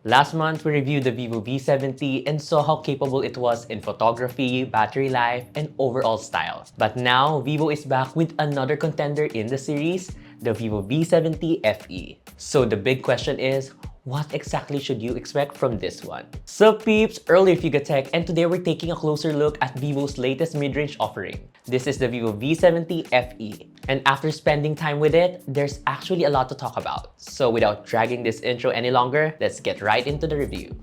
Last month, we reviewed the Vivo V70 and saw how capable it was in photography, battery life, and overall style. But now, Vivo is back with another contender in the series, the Vivo V70 FE. So the big question is, what exactly should you expect from this one? Sup peeps, earlier Figa Tech, and today we're taking a closer look at Vivo's latest mid-range offering. This is the Vivo V70 FE. And after spending time with it, there's actually a lot to talk about. So without dragging this intro any longer, let's get right into the review.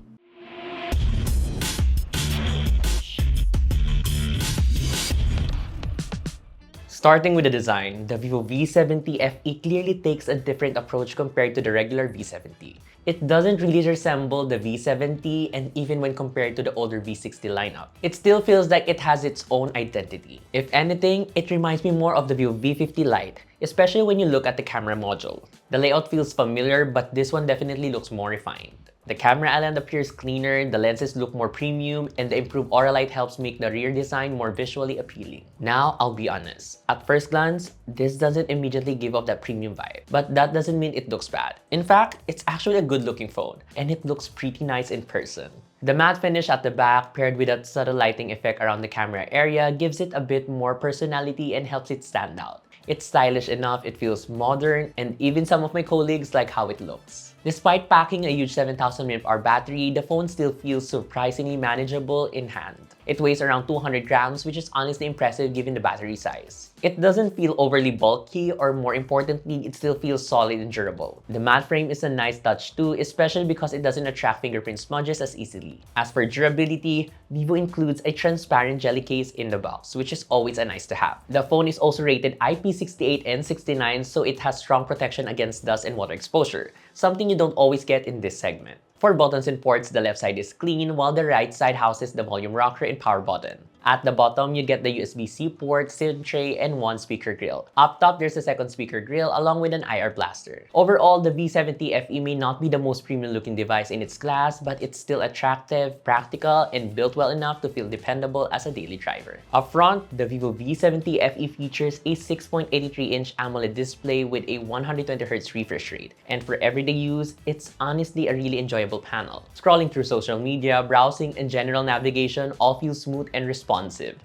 Starting with the design, the Vivo V70 FE clearly takes a different approach compared to the regular V70. It doesn't really resemble the V70, and even when compared to the older V60 lineup, it still feels like it has its own identity. If anything, it reminds me more of the Vivo V50 Lite, especially when you look at the camera module. The layout feels familiar, but this one definitely looks more refined. The camera island appears cleaner, the lenses look more premium, and the improved aura light helps make the rear design more visually appealing. Now, I'll be honest. At first glance, this doesn't immediately give off that premium vibe. But that doesn't mean it looks bad. In fact, it's actually a good looking phone, and it looks pretty nice in person. The matte finish at the back, paired with that subtle lighting effect around the camera area, gives it a bit more personality and helps it stand out. It's stylish enough, it feels modern, and even some of my colleagues like how it looks. Despite packing a huge 7,000 mAh battery, the phone still feels surprisingly manageable in hand. It weighs around 200 grams, which is honestly impressive given the battery size. It doesn't feel overly bulky, or more importantly, it still feels solid and durable. The matte frame is a nice touch too, especially because it doesn't attract fingerprint smudges as easily. As for durability, Vivo includes a transparent jelly case in the box, which is always a nice to have. The phone is also rated IP68 and 69, so it has strong protection against dust and water exposure, something you don't always get in this segment. For buttons and ports, the left side is clean, while the right side houses the volume rocker and power button. At the bottom, you get the USB-C port, SIM tray, and one speaker grill. Up top, there's a second speaker grill along with an IR blaster. Overall, the V70 FE may not be the most premium-looking device in its class, but it's still attractive, practical, and built well enough to feel dependable as a daily driver. Up front, the Vivo V70 FE features a 6.83-inch AMOLED display with a 120Hz refresh rate. And for everyday use, it's honestly a really enjoyable panel. Scrolling through social media, browsing, and general navigation all feel smooth and responsive.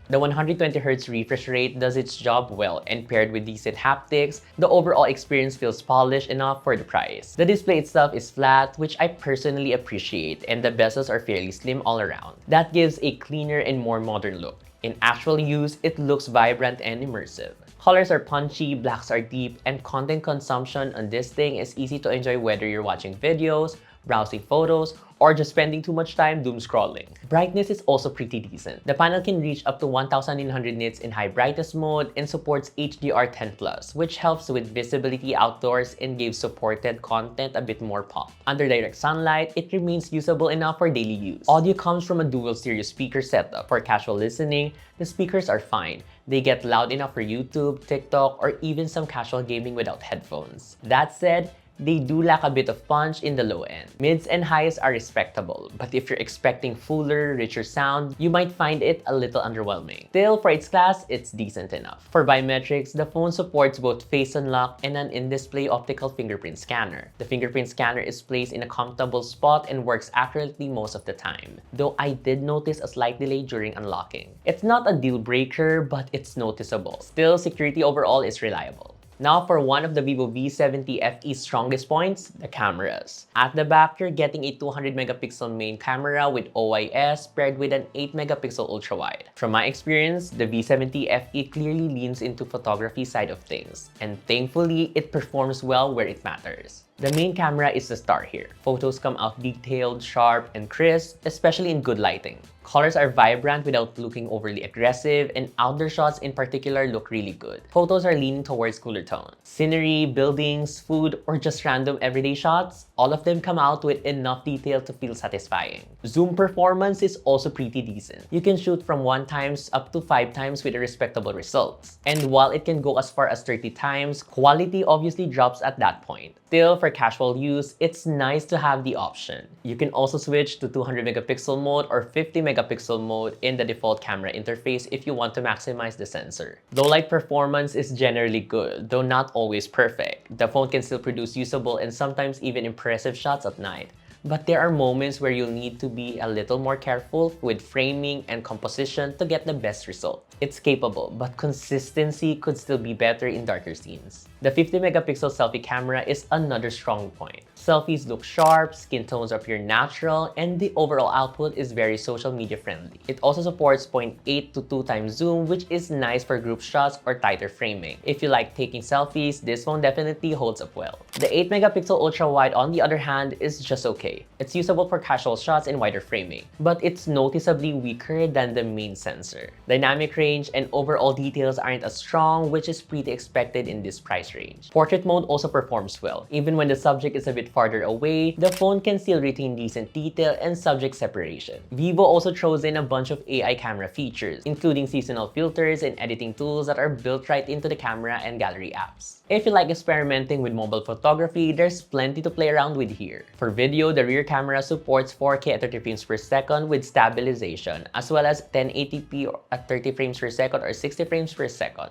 The 120Hz refresh rate does its job well, and paired with decent haptics, the overall experience feels polished enough for the price. The display itself is flat, which I personally appreciate, and the bezels are fairly slim all around. That gives a cleaner and more modern look. In actual use, it looks vibrant and immersive. Colors are punchy, blacks are deep, and content consumption on this thing is easy to enjoy whether you're watching videos, browsing photos, or just spending too much time doom scrolling. Brightness is also pretty decent. The panel can reach up to 1900 nits in high brightness mode and supports HDR10+, which helps with visibility outdoors and gives supported content a bit more pop. Under direct sunlight, it remains usable enough for daily use. Audio comes from a dual stereo speaker setup. For casual listening, the speakers are fine. They get loud enough for YouTube, TikTok, or even some casual gaming without headphones. That said, they do lack a bit of punch in the low end. Mids and highs are respectable, but if you're expecting fuller, richer sound, you might find it a little underwhelming. Still, for its class, it's decent enough. For biometrics, the phone supports both face unlock and an in-display optical fingerprint scanner. The fingerprint scanner is placed in a comfortable spot and works accurately most of the time, though I did notice a slight delay during unlocking. It's not a deal breaker, but it's noticeable. Still, security overall is reliable. Now for one of the Vivo V70 FE's strongest points, the cameras. At the back, you're getting a 200 megapixel main camera with OIS paired with an 8 megapixel ultra-wide. From my experience, the V70 FE clearly leans into photography side of things, and thankfully, it performs well where it matters. The main camera is the star here. Photos come out detailed, sharp, and crisp, especially in good lighting. Colors are vibrant without looking overly aggressive, and outdoor shots in particular look really good. Photos are leaning towards cooler tones. Scenery, buildings, food, or just random everyday shots, all of them come out with enough detail to feel satisfying. Zoom performance is also pretty decent. You can shoot from 1 times up to 5 times with respectable results. And while it can go as far as 30 times, quality obviously drops at that point. Still, for casual use, it's nice to have the option. You can also switch to 200 megapixel mode or 50 megapixel mode in the default camera interface if you want to maximize the sensor. Low light performance is generally good, though not always perfect. The phone can still produce usable and sometimes even impressive shots at night. but there are moments where you'll need to be a little more careful with framing and composition to get the best result. It's capable, but consistency could still be better in darker scenes. The 50-megapixel selfie camera is another strong point. Selfies look sharp, skin tones appear natural, and the overall output is very social media friendly. It also supports 0.8 to 2 times zoom, which is nice for group shots or tighter framing. If you like taking selfies, this phone definitely holds up well. The 8-megapixel ultra-wide, on the other hand, is just okay. It's usable for casual shots and wider framing, but it's noticeably weaker than the main sensor. Dynamic range and overall details aren't as strong, which is pretty expected in this price range. Portrait mode also performs well. Even when the subject is a bit farther away, the phone can still retain decent detail and subject separation. Vivo also throws in a bunch of AI camera features, including seasonal filters and editing tools that are built right into the camera and gallery apps. If you like experimenting with mobile photography, there's plenty to play around with here. For video, the rear camera supports 4K at 30 frames per second with stabilization, as well as 1080p at 30 frames per second or 60 frames per second.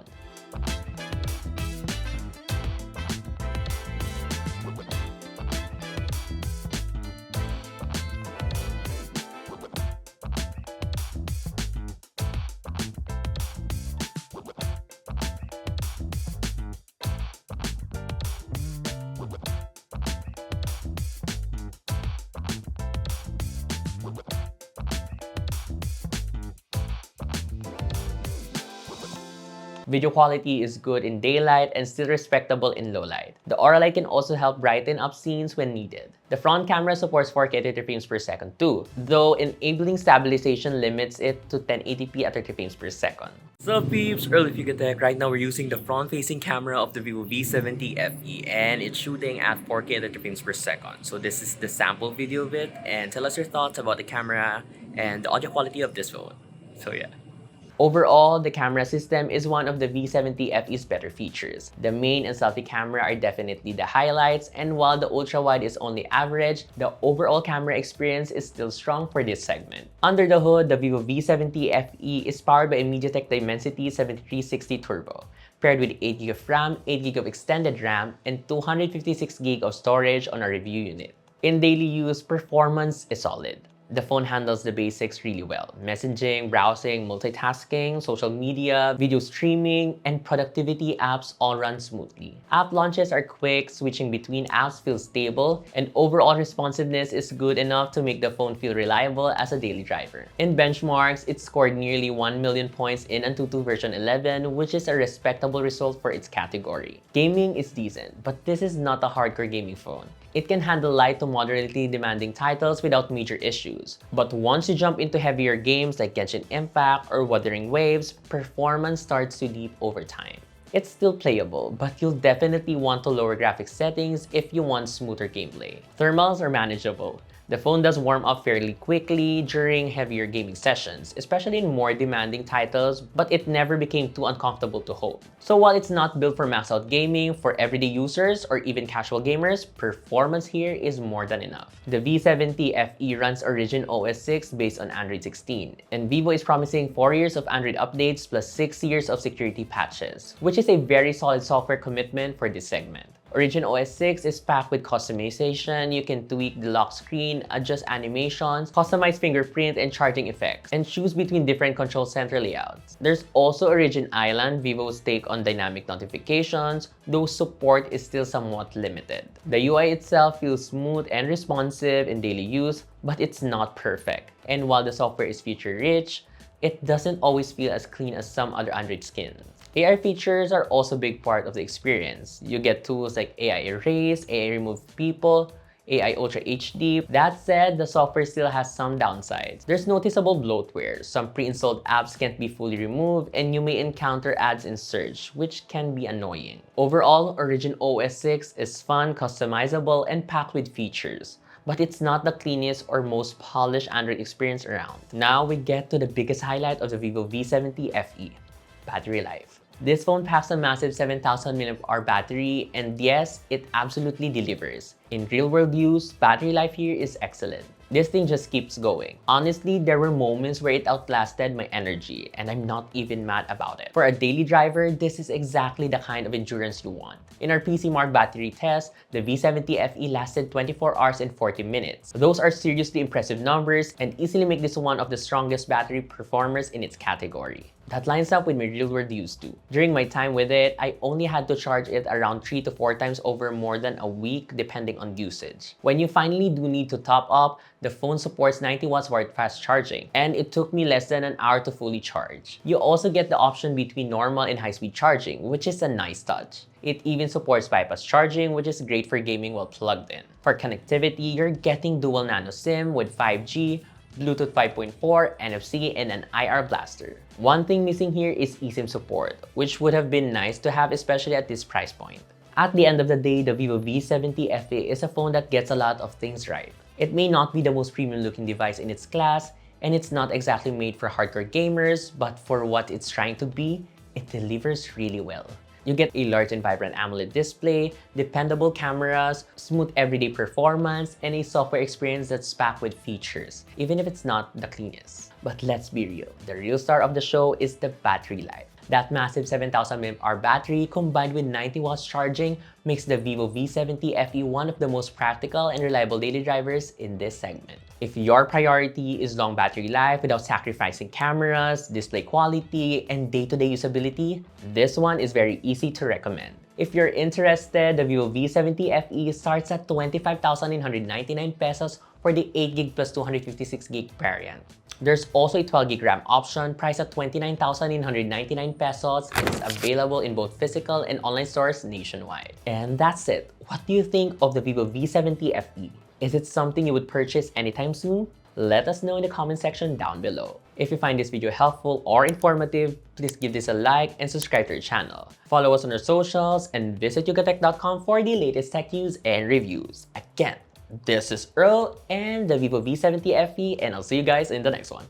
Video quality is good in daylight and still respectable in low light. The Aura Light can also help brighten up scenes when needed. The front camera supports 4K 30 frames per second too, though enabling stabilization limits it to 1080p at 30 frames per second. So peeps, early Figure Tech. Right now we're using the front-facing camera of the Vivo V70 FE and it's shooting at 4K at 30 frames per second. So this is the sample video of it, and tell us your thoughts about the camera and the audio quality of this phone. So yeah. Overall, the camera system is one of the V70 FE's better features. The main and selfie camera are definitely the highlights, and while the ultra-wide is only average, the overall camera experience is still strong for this segment. Under the hood, the Vivo V70 FE is powered by a MediaTek Dimensity 7360 Turbo, paired with 8GB of RAM, 8GB of extended RAM, and 256GB of storage on a review unit. In daily use, performance is solid. The phone handles the basics really well. Messaging, browsing, multitasking, social media, video streaming, and productivity apps all run smoothly. App launches are quick, switching between apps feels stable, and overall responsiveness is good enough to make the phone feel reliable as a daily driver. In benchmarks, it scored nearly 1 million points in Antutu version 11, which is a respectable result for its category. Gaming is decent, but this is not a hardcore gaming phone. It can handle light to moderately demanding titles without major issues. But once you jump into heavier games like Genshin Impact or Wuthering Waves, performance starts to dip over time. It's still playable, but you'll definitely want to lower graphics settings if you want smoother gameplay. Thermals are manageable. The phone does warm up fairly quickly during heavier gaming sessions, especially in more demanding titles, but it never became too uncomfortable to hold. So while it's not built for max-out gaming, for everyday users or even casual gamers, performance here is more than enough. The V70 FE runs Origin OS 6 based on Android 16, and Vivo is promising 4 years of Android updates plus 6 years of security patches, which is a very solid software commitment for this segment. Origin OS 6 is packed with customization. You can tweak the lock screen, adjust animations, customize fingerprint and charging effects, and choose between different control center layouts. There's also Origin Island, Vivo's take on dynamic notifications, though support is still somewhat limited. The UI itself feels smooth and responsive in daily use, but it's not perfect. And while the software is feature-rich, it doesn't always feel as clean as some other Android skins. AI features are also a big part of the experience. You get tools like AI Erase, AI Remove People, AI Ultra HD. That said, the software still has some downsides. There's noticeable bloatware, some pre-installed apps can't be fully removed, and you may encounter ads in search, which can be annoying. Overall, Origin OS 6 is fun, customizable, and packed with features, but it's not the cleanest or most polished Android experience around. Now we get to the biggest highlight of the Vivo V70 FE, battery life. This phone packs a massive 7,000 mAh battery, and yes, it absolutely delivers. In real-world use, battery life here is excellent. This thing just keeps going. Honestly, there were moments where it outlasted my energy, and I'm not even mad about it. For a daily driver, this is exactly the kind of endurance you want. In our PC Mark battery test, the V70 FE lasted 24 hours and 40 minutes. Those are seriously impressive numbers and easily make this one of the strongest battery performers in its category. That lines up with my real-world use too. During my time with it, I only had to charge it around 3 to 4 times over more than a week depending on usage. When you finally do need to top up, the phone supports 90 watts for fast charging, and it took me less than an hour to fully charge. You also get the option between normal and high-speed charging, which is a nice touch. It even supports bypass charging, which is great for gaming while plugged in. For connectivity, you're getting dual nano SIM with 5G, Bluetooth 5.4, NFC, and an IR blaster. One thing missing here is eSIM support, which would have been nice to have, especially at this price point. At the end of the day, the Vivo V70 FE is a phone that gets a lot of things right. It may not be the most premium looking device in its class, and it's not exactly made for hardcore gamers, but for what it's trying to be, it delivers really well. You get a large and vibrant AMOLED display, dependable cameras, smooth everyday performance, and a software experience that's packed with features, even if it's not the cleanest. But let's be real, the real star of the show is the battery life. That massive 7000 mAh battery combined with 90 watts charging makes the Vivo V70 FE one of the most practical and reliable daily drivers in this segment. If your priority is long battery life without sacrificing cameras, display quality, and day-to-day usability, this one is very easy to recommend. If you're interested, the Vivo V70 FE starts at 25,999 pesos for the 8GB plus 256GB variant. There's also a 12GB RAM option priced at 29,999 pesos and it's available in both physical and online stores nationwide. And that's it. What do you think of the Vivo V70 FE? Is it something you would purchase anytime soon? Let us know in the comment section down below. If you find this video helpful or informative, please give this a like and subscribe to our channel. Follow us on our socials and visit yugatech.com for the latest tech news and reviews. Again, this is Earl and the Vivo V70 FE, and I'll see you guys in the next one.